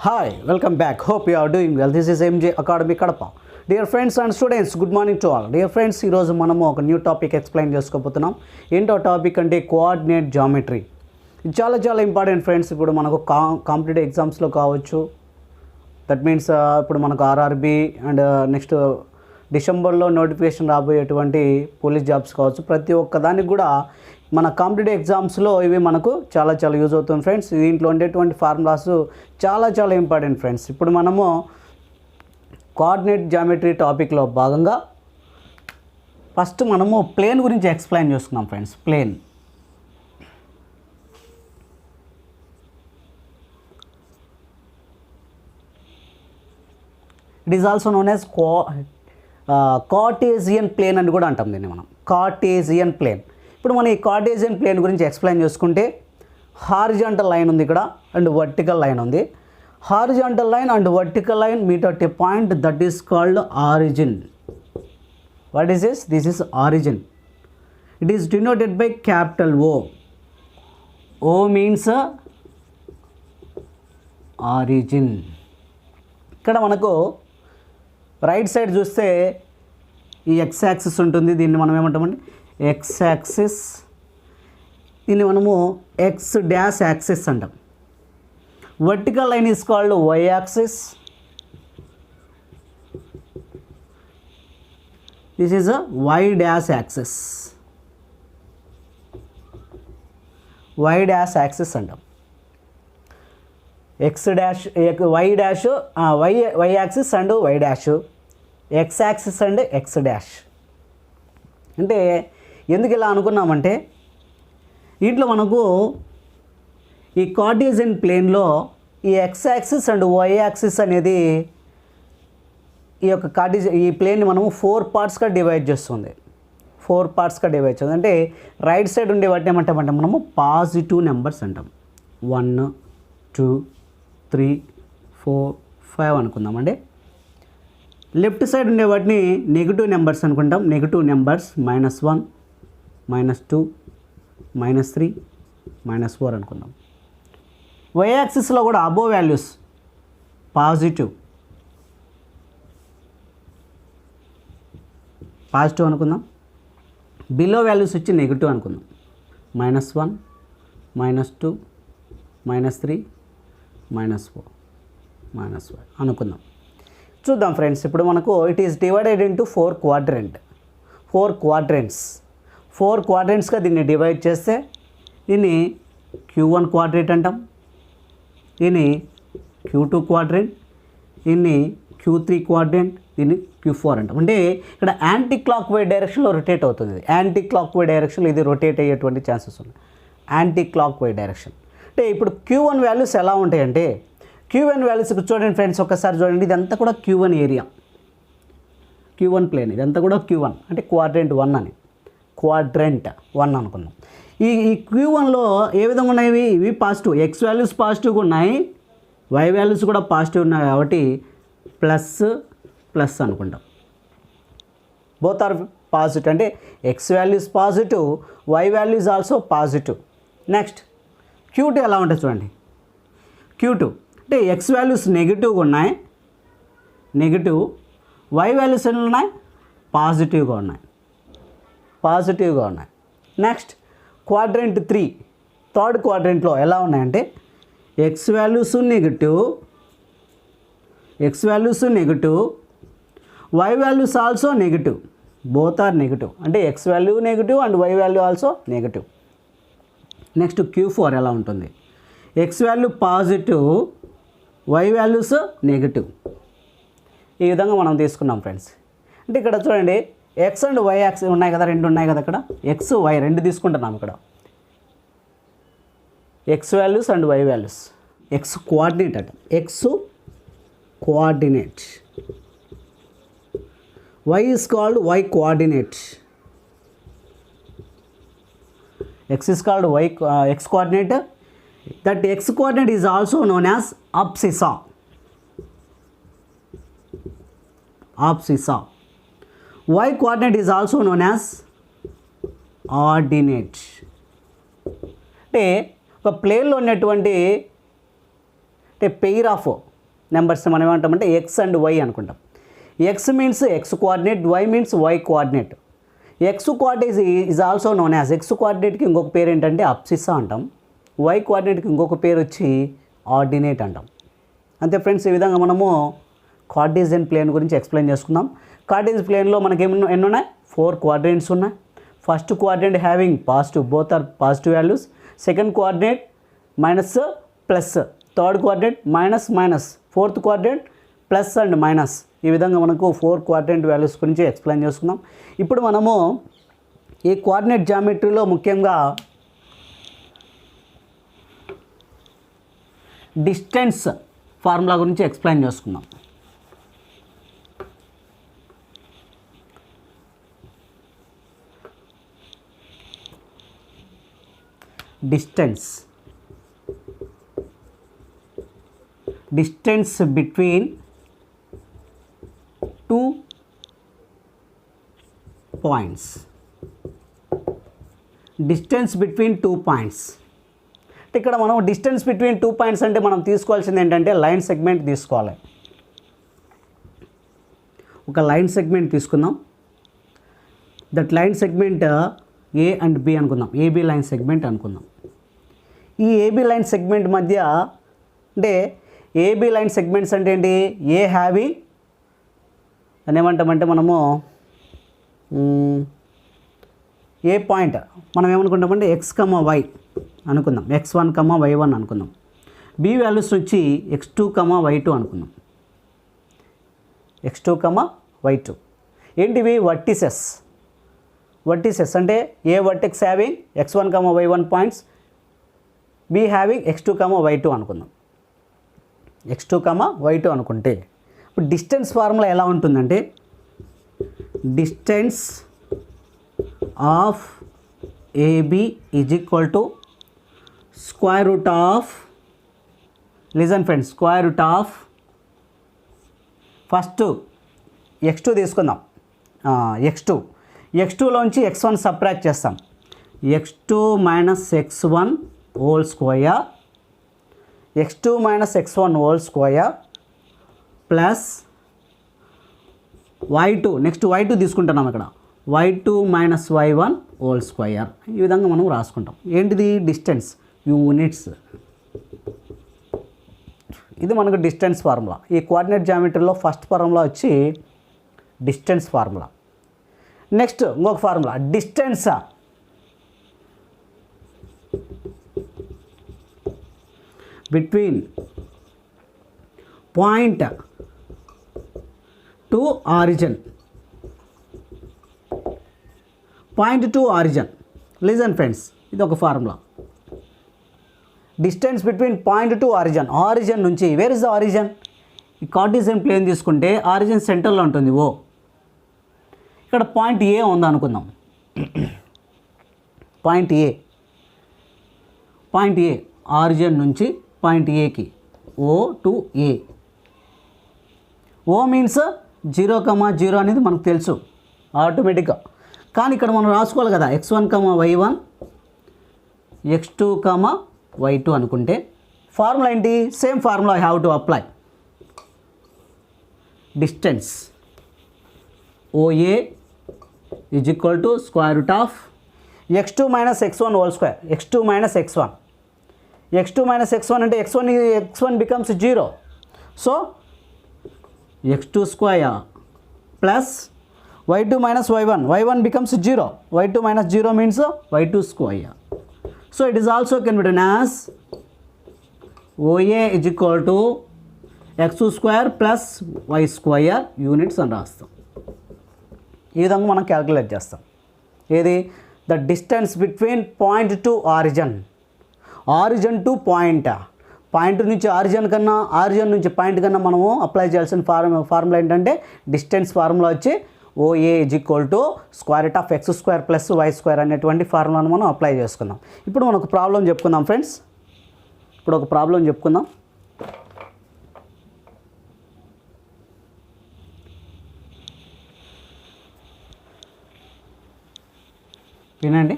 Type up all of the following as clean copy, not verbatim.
Hi, welcome back. Hope you are doing well. This is MJ Academy Kadapa. Dear friends and students, good morning to all. Dear friends, ఈ రోజు మనము ఒక new topic explain చేసుకోబోతున్నాం. ఏంటో topic అంటే coordinate geometry. ఇది చాలా important friends. ఇప్పుడు మనకు కాంపిటేటివ్ ఎగ్జామ్స్లో కావచ్చు. దట్ మీన్స్ ఇప్పుడు మనకు ఆర్ఆర్బి అండ్ నెక్స్ట్ డిసెంబర్లో నోటిఫికేషన్ రాబోయేటువంటి పోలీస్ జాబ్స్ కావచ్చు. ప్రతి ఒక్క దానికి కూడా మన కాంపిటేటివ్ ఎగ్జామ్స్లో ఇవి మనకు చాలా యూజ్ అవుతుంది ఫ్రెండ్స్. దీంట్లో ఉండేటువంటి ఫార్ములాస్ చాలా ఇంపార్టెంట్ ఫ్రెండ్స్. ఇప్పుడు మనము కోఆర్డినేట్ జామెట్రీ టాపిక్లో భాగంగా ఫస్ట్ మనము ప్లేన్ గురించి ఎక్స్ప్లెయిన్ చేసుకున్నాం friends. Plane it is also known as Cartesian plane అని కూడా అంటాం దీన్ని మనం. Cartesian plane. ఇప్పుడు మనం ఈ కార్టేజియన్ ప్లేన్ గురించి ఎక్స్ప్లెయిన్ చేసుకుంటే హారిజాంటల్ లైన్ ఉంది ఇక్కడ అండ్ వర్టికల్ లైన్ ఉంది. Horizontal line and vertical line meet at a point that is called origin. What is this? This is origin. It is denoted by capital O. O means origin. ఇక్కడ మనకు right side చూస్తే ఈ X axis ఉంటుంది. దీన్ని మనం ఏమంటామంటే X axis. దీన్ని మనము ఎక్స్ డాష్ యాక్సిస్ అంటాం. Vertical line is called y axis. This is a y dash axis. Y dash axis అంటాం. X dash y dash y axis and y dash, x axis and x dash. అంటే ఎందుకు ఇలా అనుకున్నామంటే దీంట్లో మనకు ఈ Cartesian ప్లేన్లో ఈ X axis and Y axis అనేది ఈ యొక్క ఈ ప్లేన్ని మనము 4 పార్ట్స్గా డివైడ్ చేస్తుంది. 4 పార్ట్స్గా డివైడ్ చేస్తుంది. అంటే రైట్ సైడ్ ఉండే వాటిని ఏమంటామంటే మనము పాజిటివ్ నెంబర్స్ అంటాం. 1 2 3 4 5 అనుకుందామండి. లెఫ్ట్ సైడ్ ఉండే వాటిని నెగిటివ్ నెంబర్స్ అనుకుంటాం. నెగిటివ్ నెంబర్స్ -1 -2 -3 -4 అనుకుందాం. వై యాక్సిస్లో కూడా అబోవ్ వాల్యూస్ పాజిటివ్ అనుకుందాం. బిలో వాల్యూస్ వచ్చి నెగిటివ్ అనుకుందాం. -1 -2 -3 -4 -5 అనుకుందాం. చూద్దాం ఫ్రెండ్స్. ఇప్పుడు మనకు ఇట్ ఈస్ డివైడెడ్ ఇంటూ 4 క్వాడ్రెంట్స్గా దీన్ని డివైడ్ చేస్తే దీన్ని Q1 క్వాడ్రేట్ అంటాం, దీన్ని Q2 క్వాడ్రెంట్, దీన్ని Q3 క్వాడ్రెంట్, దీన్ని Q4 అంటాం. అంటే ఇక్కడ యాంటీ క్లాక్ వైజ్ డైరెక్షన్లో రొటేట్ అవుతుంది. యాంటీ క్లాక్ వైజ్ డైరెక్షన్లో ఇది రొటేట్ అయ్యేటువంటి ఛాన్సెస్ ఉన్నాయి. Anti clock wise direction. అంటే ఇప్పుడు Q1 వాల్యూస్ ఎలా ఉంటాయంటే Q1 వాల్యూస్ చూడండి ఫ్రెండ్స్, ఒకసారి చూడండి. ఇదంతా కూడా Q1 ఏరియా, Q1 ప్లేన్. ఇదంతా కూడా Q1 అంటే క్వాడ్రెంట్ 1 అని, క్వాడ్రెంట్ 1 అనుకున్నాం. ఈ Q1లో ఏ విధంగా ఉన్నాయి? ఇవి పాజిటివ్, ఎక్స్ వాల్యూస్ పాజిటివ్గా ఉన్నాయి, వై వాల్యూస్ కూడా పాజిటివ్ ఉన్నాయి. కాబట్టి ప్లస్ అనుకుంటాం. Both are positive. అంటే x values positive, y values also positive. Next Q2 ఎలా ఉంటుంది చూడండి. Q2 అంటే ఎక్స్ వాల్యూస్ నెగిటివ్గా ఉన్నాయి, నెగిటివ్. వై వాల్యూస్ ఎన్ని ఉన్నాయి? పాజిటివ్గా ఉన్నాయి. నెక్స్ట్ క్వాడ్రెంట్ 3, థర్డ్ క్వాడ్రెంట్లో ఎలా ఉన్నాయంటే x values negative, y values also negative. Both are negative. అంటే x value negative and y value also negative. Next Q4 ఎలా ఉంటుంది? X value positive, y values negative. ఈ విధంగా మనం తీసుకున్నాం ఫ్రెండ్స్. అంటే ఇక్కడ చూడండి ఎక్స్ అండ్ వై యాక్సిస్ ఉన్నాయి కదా, 2 ఉన్నాయి కదా. ఇక్కడ ఎక్స్ వై 2 తీసుకుంటున్నాం. ఇక్కడ x values and y values. X coordinate అట, x coordinate. Y is called y coordinate. X is called x coordinate. That x coordinate is also known as abscissa. Y coordinate is also known as ordinate. అంటే ఒక ప్లేన్లో ఉన్నటువంటి అంటే pair of numbers మనం ఏమంటామంటే x and y అనుకుంటాం. X means x coordinate, y means y coordinate. X coordinate is also known as, x కోఆర్డినేట్కి ఇంకొక పేరు ఏంటంటే అబ్సిస్సా అంటాం. వై కోఆర్డినేట్కి ఇంకొక పేరు వచ్చి ఆర్డినేట్ అంటాం. అంతే ఫ్రెండ్స్, ఈ విధంగా మనము కార్టేసియన్ ప్లేన్ గురించి ఎక్స్ప్లెయిన్ చేసుకుందాం. కార్టేసియన్ ప్లేన్లో మనకి ఎన్ని ఉన్నాయి? 4 క్వాడ్రంట్స్ ఉన్నాయి. First quadrant having positive, both are positive values. Second quadrant minus plus, third quadrant minus minus, fourth quadrant plus and minus. ఈ విధంగా మనకు 4 క్వాడ్రంట్ వాల్యూస్ గురించి ఎక్స్ప్లెయిన్ చేసుకుందాం. ఇప్పుడు మనము ఈ కోఆర్డినేట్ జామెట్రీలో ముఖ్యంగా డిస్టెన్స్ ఫార్ములా గురించి ఎక్స్ప్లెయిన్ చేసుకుందాం. Distance between 2 points. Distance between 2 points. ఇక్కడ మనం డిస్టెన్స్ బిట్వీన్ 2 points అంటే మనం తీసుకోవాల్సింది ఏంటంటే లైన్ సెగ్మెంట్ తీసుకోవాలి. ఒక లైన్ సెగ్మెంట్ తీసుకుందాం. That line segment A and B అనుకుందాం, ఏబి లైన్ సెగ్మెంట్ అనుకుందాం. ఈ ఏబి లైన్ సెగ్మెంట్ మధ్య అంటే ఏబి లైన్ సెగ్మెంట్స్ అంటే ఏంటి? ఏ హ్యావింగ్ అని ఏమంటామంటే మనము ఏ పాయింట్ మనం ఏమనుకుంటామంటే ఎక్స్ కమా వై అనుకుందాం, x1 y1 అనుకుందాం. బి వాల్యూస్ వచ్చి x2 y2 అనుకుందాం, x2 y2. ఏంటివి? వర్టిసెస్ అంటే A vertex having x1 y1 points, B having x2 y2 అనుకుందాం. x2 y2 అనుకుంటే ఇప్పుడు డిస్టెన్స్ ఫార్ములా ఎలా ఉంటుందంటే distance of AB is equal to square root of, listen friends, square root of first x2 తీసుకుందాం. x2లోంచి x1 subtract చేస్తాం. x2 minus x1 whole square, x2 minus x1 whole square plus y2, next y2 తీసుకుంటున్నాం ఇక్కడ, y2 minus y1 whole square. ఈ విధంగా మనం రాసుకుంటాం. ఏంటిది? Distance, units. ఇది మనకు డిస్టెన్స్ ఫార్ములా. ఈ కోఆర్డినేట్ జామెట్రీలో ఫస్ట్ ఫార్ములా వచ్చి డిస్టెన్స్ ఫార్ములా. నెక్స్ట్ ఇంకొక formula distance between point to origin. Point to origin, listen friends, ఇది ఒక formula. Distance between point to origin, origin నుంచి, వేర్ ఇస్ ద ఆరిజిన్? ఈ Cartesian plane తీసుకుంటే origin సెంటర్లో ఉంటుంది ఓ. ఇక్కడ పాయింట్ ఏ ఉంది అనుకుందాం. పాయింట్ ఏ ఆరిజిన్ నుంచి పాయింట్ ఏకి, ఓ టు ఏ. ఓ మీన్స్ 0, 0 అనేది మనకు తెలుసు ఆటోమేటిక్గా. కానీ ఇక్కడ మనం రాసుకోవాలి కదా, x1 y1 x2 y2 అనుకుంటే ఫార్ములా ఏంటి? Same formula I have to apply. Distance OA is equal to square root of x2 minus x1 whole square, x2 minus x1. x2 minus x1 అంటే x1 becomes 0. So x2 square plus y2 minus y1 becomes 0. y2 minus 0 means y2 square. So it is also can be written as OA is equal to x2 square plus y square units అని రాస్తాం. ఈ విధంగా మనం calculate చేస్తాం. ఏది? The distance between point to origin, origin to point. Point నుంచి origin కన్నా, origin నుంచి పాయింట్ కన్నా మనము అప్లై చేయాల్సిన ఫార్ములా ఏంటంటే డిస్టెన్స్ ఫార్ములా వచ్చి OA is equal to square root of x square plus y square అనేటువంటి ఫార్ములాను మనం అప్లై చేసుకుందాం. ఇప్పుడు మనం ఒక ప్రాబ్లం చెప్పుకుందాం ఫ్రెండ్స్. వినండి.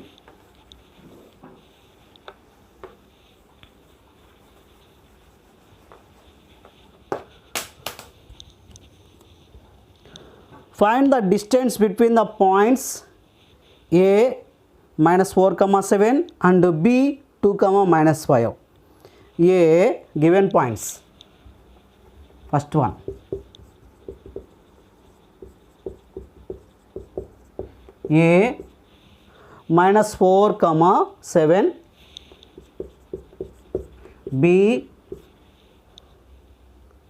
Find the distance between the points A -4, 7 and B 2, -5. A given points. First one. A -4, 7. B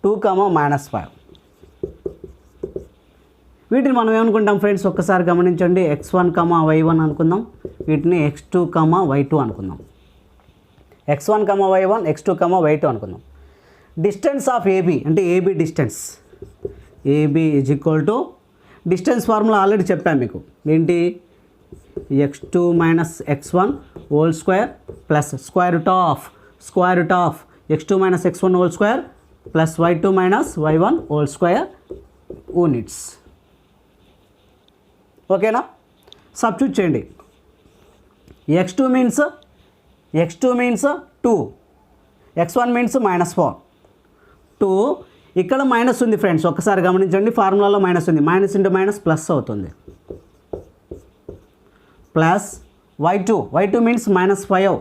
2, -5. వీటిని మనం ఏమనుకుంటాం ఫ్రెండ్స్, ఒక్కసారి గమనించండి. x1, y1 అనుకుందాం. వీటిని x2, y2 అనుకుందాం. x1, y1, x2, y2 అనుకుందాం. డిస్టెన్స్ ఆఫ్ AB అంటే AB distance. AB is equal to distance formula already చెప్పాను మీకు. ఏంటి? x2 - x1 whole square plus square root of x2 - x1 whole square plus y2 - y1 whole square units. ఓకేనా? Substitute చేయండి. x2 means 2, x1 means -4, 2. ఇక్కడ minus ఉంది friends, ఒక్కసారి గమనించండి. ఫార్ములాలో minus ఉంది. మైనస్ ఇంటూ మైనస్ ప్లస్ అవుతుంది. Plus y2 means -5.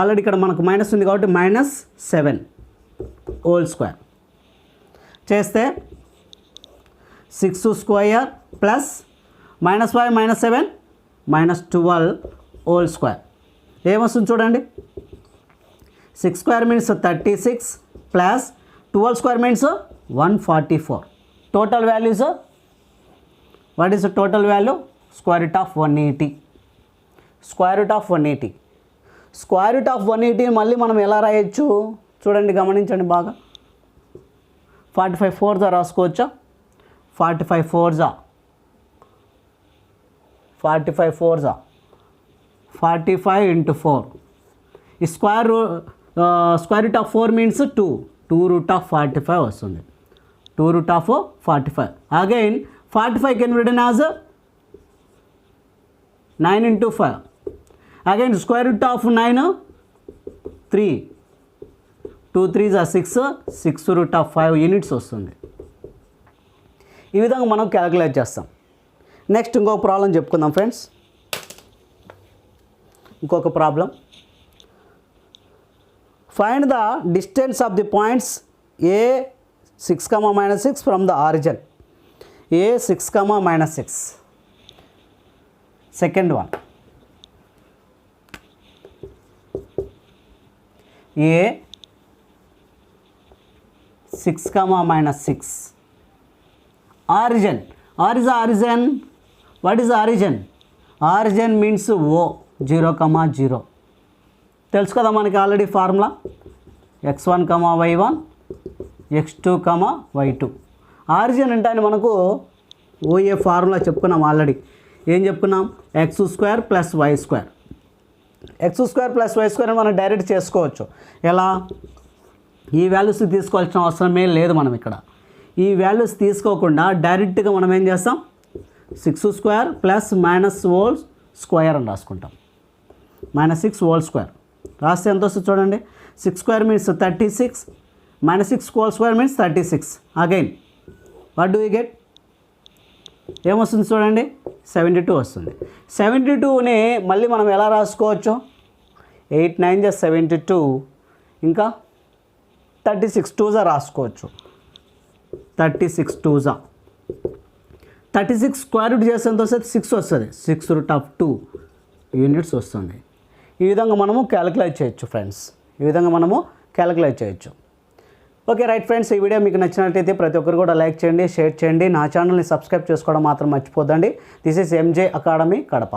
ఆల్రెడీ ఇక్కడ మనకు మైనస్ ఉంది కాబట్టి -7 హోల్ స్క్వేర్ చేస్తే 6 స్క్వేర్ ప్లస్ -5 - 7 -12 హోల్ స్క్వేర్. ఏమొస్తుంది చూడండి. 6 square means 36 plus 12 square means 144. Total values what is the total value? Square root of 180. Square root of 180 మళ్ళీ మనం ఎలా రాయొచ్చు చూడండి, గమనించండి బాగా. 45 4 రాసుకోవచ్చా? 45 4 45 into 4. ఈ square root of 4 means 2 root of 45 వస్తుంది. 2 root of 45. Again 45 can be written as 9 into 5. Again square root of 9 3. 2 3s are 6 root of 5 units వస్తుంది. ఈ విధంగా మనం క్యాలిక్యులేట్ చేస్తాం. నెక్స్ట్ ఇంకొక ప్రాబ్లం చెప్పుకుందాం ఫ్రెండ్స్. ఇంకొక problem. Find the distance of the points A 6, -6 from the origin. A 6, -6. Second one. A 6, -6. Origin. What is origin? Origin means O 0, 0. తెలుసు కదా మనకి already formula. x1, y1, x2, y2. Origin అంటే మనకు OA formula చెప్పుకున్నాం already. ఏం చెప్పుకున్నాం? x² + y². x² + y² మనం direct చేసుకోవచ్చు. ఎలా? ఈ వాల్యూస్ తీసుకోవాల్సిన అవసరమే లేదు. మనం ఇక్కడ ఈ వాల్యూస్ తీసుకోకుండా డైరెక్ట్గా మనం ఏం చేస్తాం? 6² ప్లస్ -² అని రాసుకుంటాం. -6 హోల్ స్క్వేర్ రాస్తే ఎంత వస్తుంది చూడండి. 6 square means 36, -6 whole square means 36. Again what do you get? ఏమొస్తుంది చూడండి? 72 వస్తుంది. 72ని మళ్ళీ మనం ఎలా రాసుకోవచ్చు? 8 9 72, ఇంకా 36 2 రాసుకోవచ్చు. 36 2 36 స్క్వేర్ రూట్ చేస్తే ఎంత వస్తుంది? 6 వస్తుంది. 6 రూట్ ఆఫ్ 2 యూనిట్స్ వస్తుంది. ఈ విధంగా మనము క్యాలిక్యులేట్ చేయొచ్చు ఫ్రెండ్స్. ఓకే రైట్ ఫ్రెండ్స్, ఈ వీడియో మీకు నచ్చినట్లయితే ప్రతి ఒక్కరు కూడా లైక్ చేయండి, షేర్ చేయండి. నా ఛానల్ని సబ్స్క్రైబ్ చేసుకోవడం మాత్రం మర్చిపోద్దండి. This is MJ academy Kadapa.